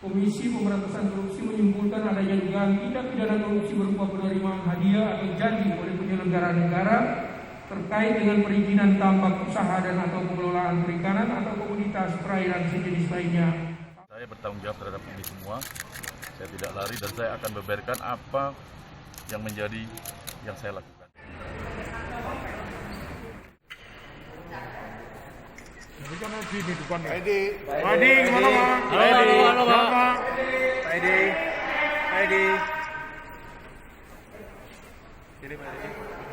Komisi Pemberantasan Korupsi menyimpulkan adanya dugaan tindak pidana korupsi berupa penerimaan hadiah atau janji oleh penyelenggara negara terkait dengan perizinan tambak usaha dan atau pengelolaan perikanan atau komoditas perairan sejenis lainnya. Saya bertanggung jawab terhadap ini semua. Saya tidak lari dan saya akan beberkan apa yang menjadi yang saya lakukan. Ini kan di depan. Pak Edi gimana Pak? Halo Pak. Pak Edi.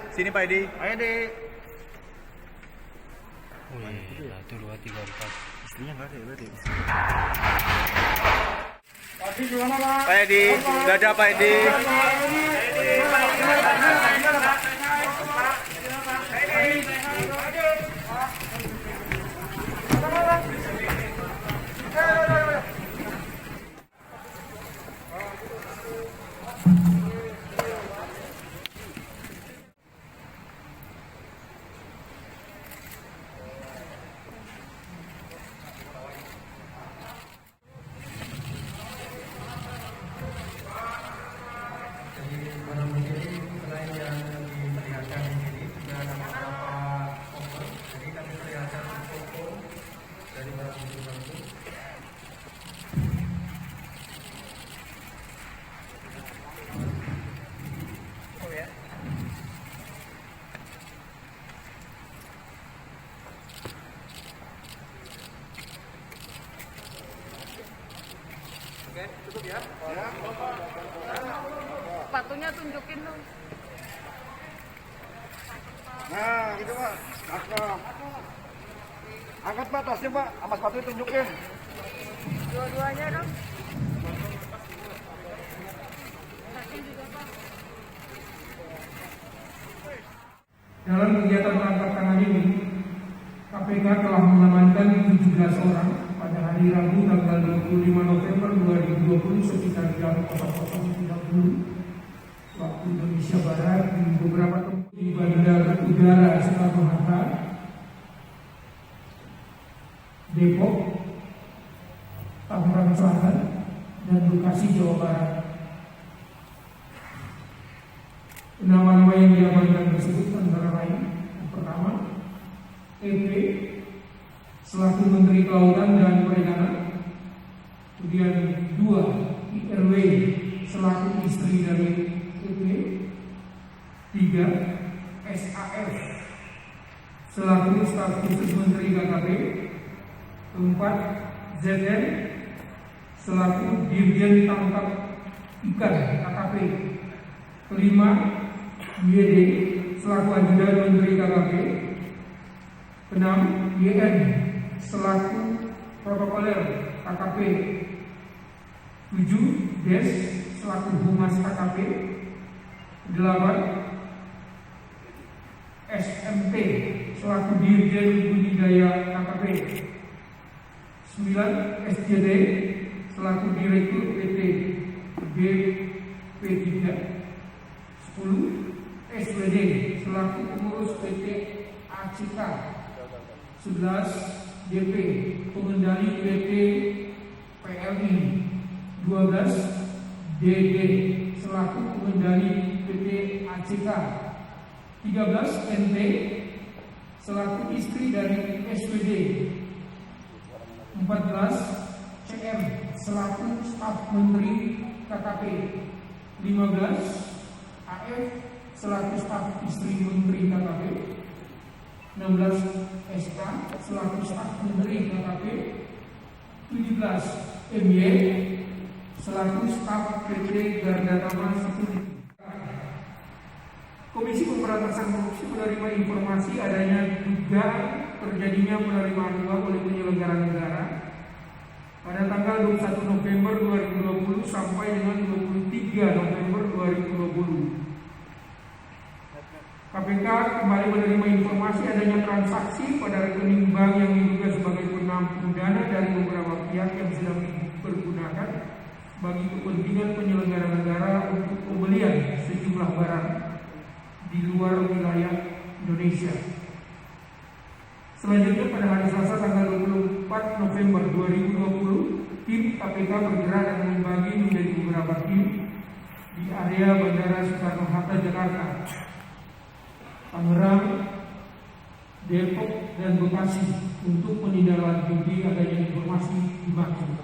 Sini Pak Edi. Pak Edi. Oh iya, 1, 2, 3, 4. Istrinya nggak ada ya berarti. Tadi gimana Pak? Pak Edi, nggak ada Pak Edi. Oke, cukup ya. Sepatunya tunjukin dong. Nah, gitu Pak. Angkat Pak tasnya Pak, sama sepatunya tunjukin. Dua-duanya dong. Tasnya juga Pak. Dalam kegiatan tangkap tangan ini, KPK telah mengamankan 17 orang pada hari Rabu tanggal 25 November 2020 sekitar jam 00.30 waktu Indonesia Barat di beberapa tempat di Bandara Udara Soekarno-Hatta, Depok, Tangerang Selatan, dan Bekasi, Jawa Barat. Nama-nama yang diamankan tersebut antara lain: yang pertama, EP selaku Menteri Kelautan dan Perikanan, kemudian 2, IRW selaku istri dari EP, 3, SAF selaku staf khusus Menteri KKP, 4, ZN selaku Dirjen Tangkap Ikan KKP, 5, YD selaku ajudan Menteri KKP, 6, YN selaku protokoler KKP, 7, DES selaku Humas KKP, 8, SMP selaku Dirjen Budidaya KKP, 9, SJD selaku Direktur PT BP3, 10, SWD selaku pengurus PT ACK, 11, DP pengendali PT PLI, 12, DD selaku pengendali PT ACK, 13, NT selaku istri dari SWD, 14, CM selaku staf Menteri KKP, 15, AF selaku staf istri Menteri KKP, 16, SK selaku staf Menteri KKP, 17, MY selaku staf PT Garda Taman Security. Komisi Pemberantasan Korupsi menerima informasi adanya dugaan terjadinya penerimaan uang oleh penyelenggara negara pada tanggal 21 November 2020 sampai dengan 23 November 2020. KPK kembali menerima informasi adanya transaksi pada rekening bank yang diduga sebagai penampung dana dari beberapa pihak yang sedang dipergunakan bagi kepentingan penyelenggara negara untuk pembelian sejumlah barang di luar wilayah Indonesia. Selanjutnya pada hari Selasa tanggal 24 November 2020, tim KPK bergerak dan membagi menjadi beberapa tim di area Bandara Soekarno-Hatta, Jakarta, Tangerang, Depok, dan Bekasi untuk menindaklanjuti adanya informasi di Magelang.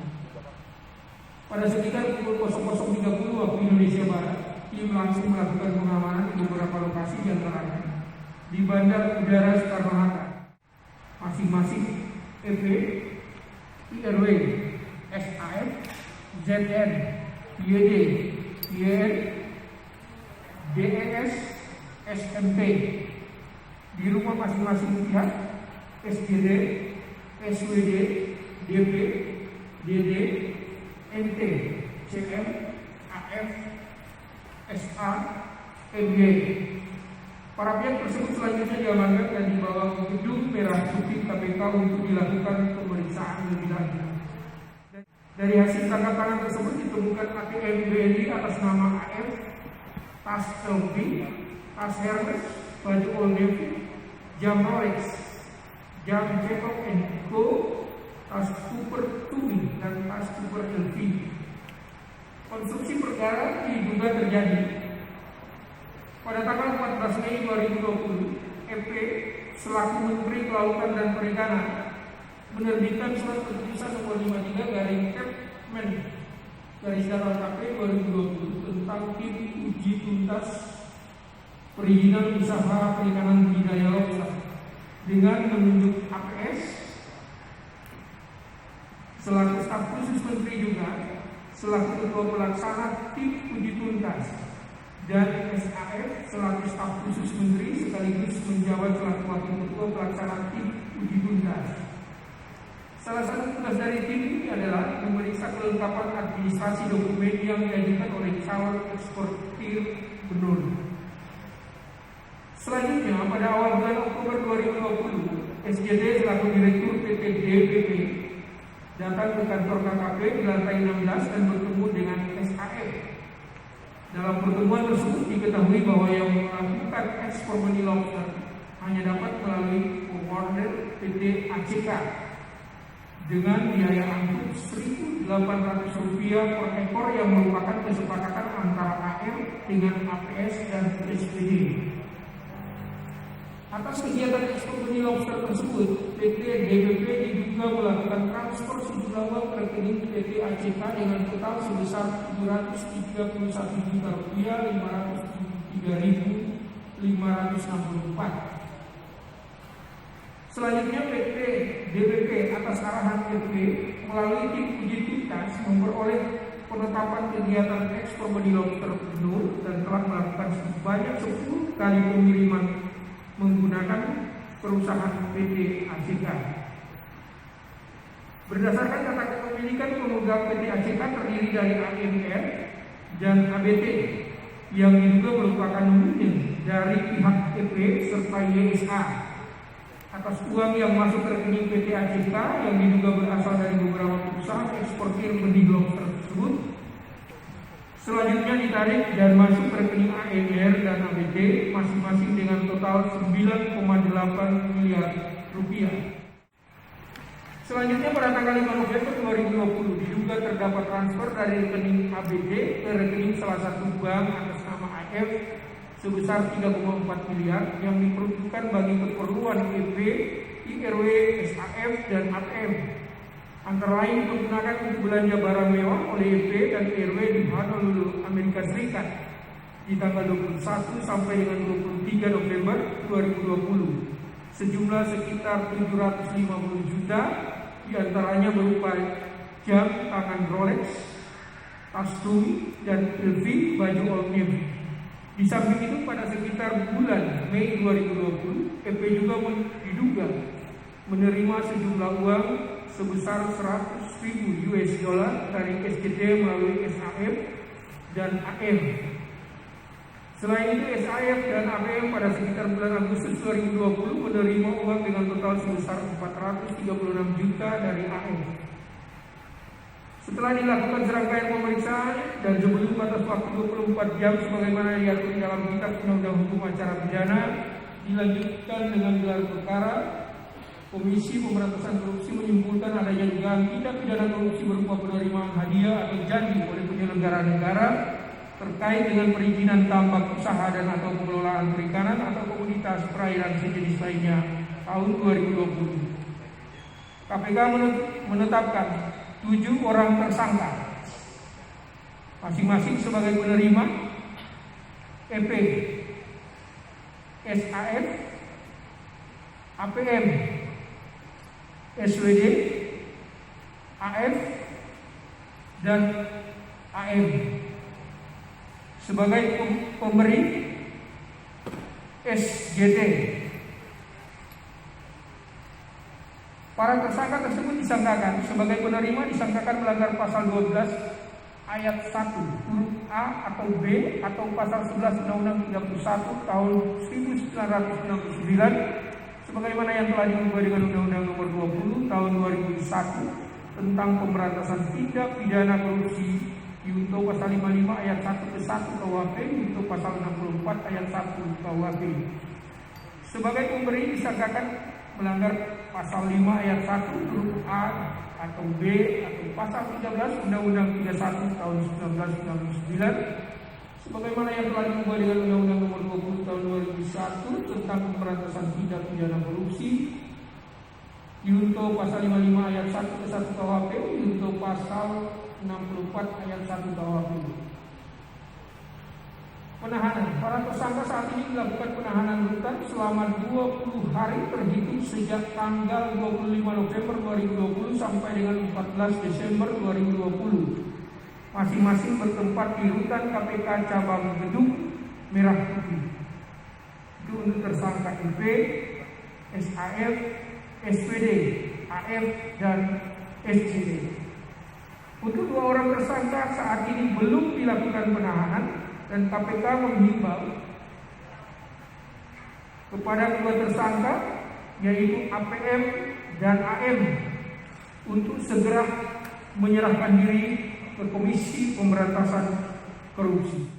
Pada sekitar pukul 00.30 waktu Indonesia Barat, tim langsung melakukan pengamanan di beberapa lokasi di antaranya di Bandar Udara Soekarno-Hatta. Masing-masing EP, IRW, SAF, ZN, YD, YN, DES, SMP di rumah masing-masing pihak, SGD, SWD, DP, DD, NT, CM, AF, SA, MG. Para pihak tersebut selanjutnya diamankan dan dibawa ke gedung merah putih KPK untuk dilakukan pemeriksaan lebih lanjut. Dari hasil tangkap tangan tersebut ditemukan ATM BNI atas nama AF, tas LV, tas Hermes, baju Old Navy, jam Rolex, jam Jacob & Co, tas Cooper Tumi, dan tas Cooper LV. Konstruksi perkara diduga terjadi pada tanggal 14 Mei 2020, EP selaku Menteri Kelautan dan Perikanan menerbitkan surat keputusan nomor 53/Kepmen/KP 2020 tentang tim uji tuntas perizinan usaha perikanan budidaya lobster dengan menunjuk APS selaku staf khusus Menteri juga selaku ketua pelaksana tim uji tuntas dan SAF selaku staf khusus Menteri sekaligus menjabat selaku wakil ketua pelaksana tim uji tuntas. Salah satu tugas dari tim ini adalah memeriksa kelengkapan administrasi dokumen yang diajukan oleh calon eksportir benur. Selanjutnya, pada awal bulan Oktober 2020, SJD selaku Direktur PT DBP datang ke kantor KKP di lantai 16 dan bertemu dengan SAF. Dalam pertemuan tersebut diketahui bahwa yang melakukan ekspor benih lobster hanya dapat melalui order PT ACK dengan biaya angkut Rp1.800 per ekor yang merupakan kesepakatan antara AR dengan APS dan SPD. Atas kegiatan ekspor benih lobster tersebut, PT DBP diduga melakukan transfer sejumlah uang ke rekening PT ACK dengan total sebesar Rp331.503.564. Selanjutnya PT DBP atas arahan RP melalui tim uji tuntas memperoleh penetapan kegiatan ekspor benih lobster benur dan telah melakukan sebanyak 10 kali pengiriman menggunakan perusahaan PT ACK. Berdasarkan data kepemilikan pemegang PT ACK terdiri dari AMR dan ABT yang diduga merupakan unit dari pihak EP serta YSA atas uang yang masuk ke rekening PT ACK yang diduga berasal dari beberapa perusahaan eksportir benih lobster tersebut. Selanjutnya ditarik dan masuk ke rekening AMR dan ABT masing-masing dengan total 9,8 miliar rupiah. Selanjutnya pada tanggal 5 November 2020 diduga terdapat transfer dari rekening ABT ke rekening salah satu bank atas nama AF sebesar 3,4 miliar yang diperuntukkan bagi keperluan EP, IRW, SAF, dan ATM. Antara lain digunakan untuk belanja barang mewah oleh EP dan IRW di Honolulu, Amerika Serikat di tanggal 21 sampai dengan 23 November 2020. Sejumlah sekitar 750 juta diantaranya berupa jam tangan Rolex, tas Tumi, dan LV baju Old Navy. Di samping itu pada sekitar bulan Mei 2020, EP juga diduga menerima sejumlah uang sebesar 100.000 US dollar dari SGD melalui SAF dan AM. Selain itu SAF dan AM pada sekitar bulan Agustus 2020 menerima uang dengan total sebesar 436 juta dari AM. Setelah dilakukan serangkaian pemeriksaan dan sebelum batas waktu 24 jam sebagaimana diatur dalam Kitab Undang-Undang Hukum Acara Pidana, dilanjutkan dengan gelar perkara, Komisi Pemberantasan Korupsi menyimpulkan adanya dugaan tindak pidana korupsi berupa penerimaan hadiah atau janji oleh penyelenggara negara terkait dengan perizinan tambak usaha dan atau pengelolaan perikanan atau komoditas perairan sejenis lainnya tahun 2020. KPK menetapkan 7 orang tersangka, masing-masing sebagai penerima EP, SAF, APM, SWD, AF, dan AM. Sebagai pemberi SJT. Para tersangka tersebut disangkakan sebagai penerima disangkakan melanggar pasal 12 ayat 1 huruf A atau B atau pasal 11 Undang-Undang 31 tahun 1969 sebagaimana yang telah diubah dengan Undang-Undang Nomor 20 Tahun 2001 tentang pemberantasan tindak pidana korupsi Yunto pasal 55 ayat 1 ke 1 KUHP, Yunto pasal 64 ayat 1 KUHP. Sebagai pemberi disangkakan melanggar pasal 5 ayat 1 huruf A atau B atau pasal 13 Undang-Undang 31 tahun 1969 sebagaimana yang telah diubah dengan Undang-Undang Nomor 20 Tahun 2001 tentang pemberantasan tindak pidana korupsi Yunto pasal 55 ayat 1 ke 1 KUHP, Yunto pasal 64 ayat 1 KUHP. Penahanan. Para tersangka saat ini dilakukan penahanan rutan selama 20 hari terhitung sejak tanggal 25 November 2020 sampai dengan 14 Desember 2020. Masing-masing bertempat di rutan KPK cabang Gedung Merah Putih. Itu untuk tersangka IP, SAF, SPD, AF, dan SCD. Untuk 2 orang tersangka saat ini belum dilakukan penahanan dan KPK menghimbau kepada kedua tersangka yaitu APM dan AM untuk segera menyerahkan diri ke Komisi Pemberantasan Korupsi.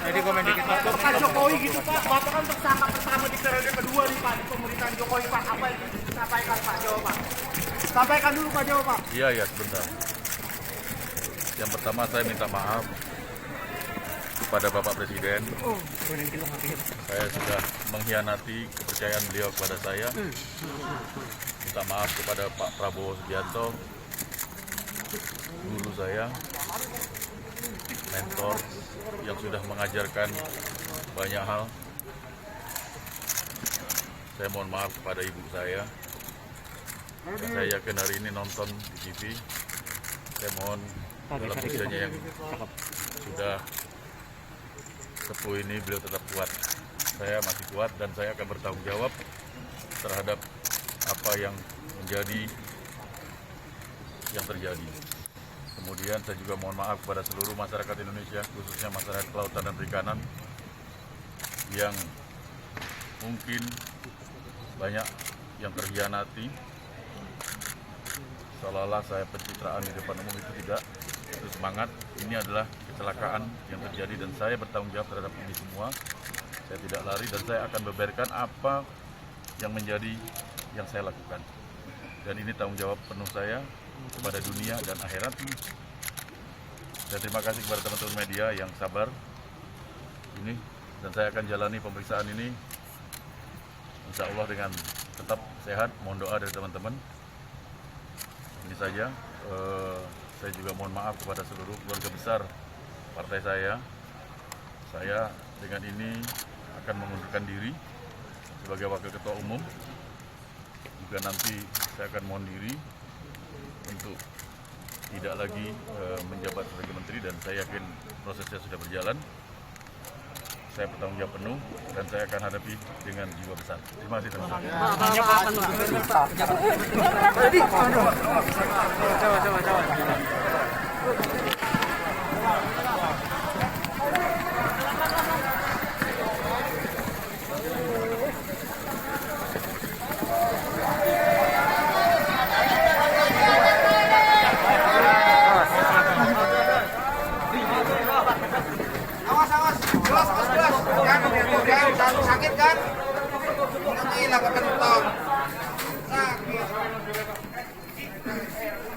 Jadi komen dikit Pak. Pak Jokowi gitu Pak, Bapak kan tersangka pertama di periode kedua nih Pak di pemerintahan Jokowi Pak. Apa yang disampaikan Pak Jawa Pak? Sampaikan dulu Pak Jawa Pak. Iya, sebentar. Yang pertama saya minta maaf kepada Bapak Presiden. Saya sudah mengkhianati kepercayaan beliau kepada saya. Minta maaf kepada Pak Prabowo Subianto, guru saya, mentor yang sudah mengajarkan banyak hal. Saya mohon maaf kepada ibu saya. Saya yakin hari ini nonton di TV. Saya mohon dalam usianya yang sudah sepuh ini beliau tetap kuat. Saya masih kuat dan saya akan bertanggung jawab terhadap apa yang menjadi yang terjadi. Kemudian saya juga mohon maaf kepada seluruh masyarakat Indonesia, khususnya masyarakat kelautan dan perikanan yang mungkin banyak yang terkhianati. Seolah-olah saya pencitraan di depan umum, itu tidak. Itu semangat. Ini adalah kecelakaan yang terjadi dan saya bertanggung jawab terhadap ini semua. Saya tidak lari dan saya akan beberkan apa yang menjadi yang saya lakukan. Dan ini tanggung jawab penuh saya kepada dunia dan akhirat. Dan terima kasih kepada teman-teman media yang sabar ini, dan saya akan jalani pemeriksaan ini insya Allah dengan tetap sehat. Mohon doa dari teman-teman. Ini saja. Saya juga mohon maaf kepada seluruh keluarga besar partai saya. Saya dengan ini akan mengundurkan diri sebagai wakil ketua umum. Juga nanti saya akan mohon diri untuk tidak lagi menjabat sebagai menteri, dan saya yakin prosesnya sudah berjalan. Saya bertanggung jawab penuh dan saya akan hadapi dengan jiwa besar. Terima kasih teman-teman. RU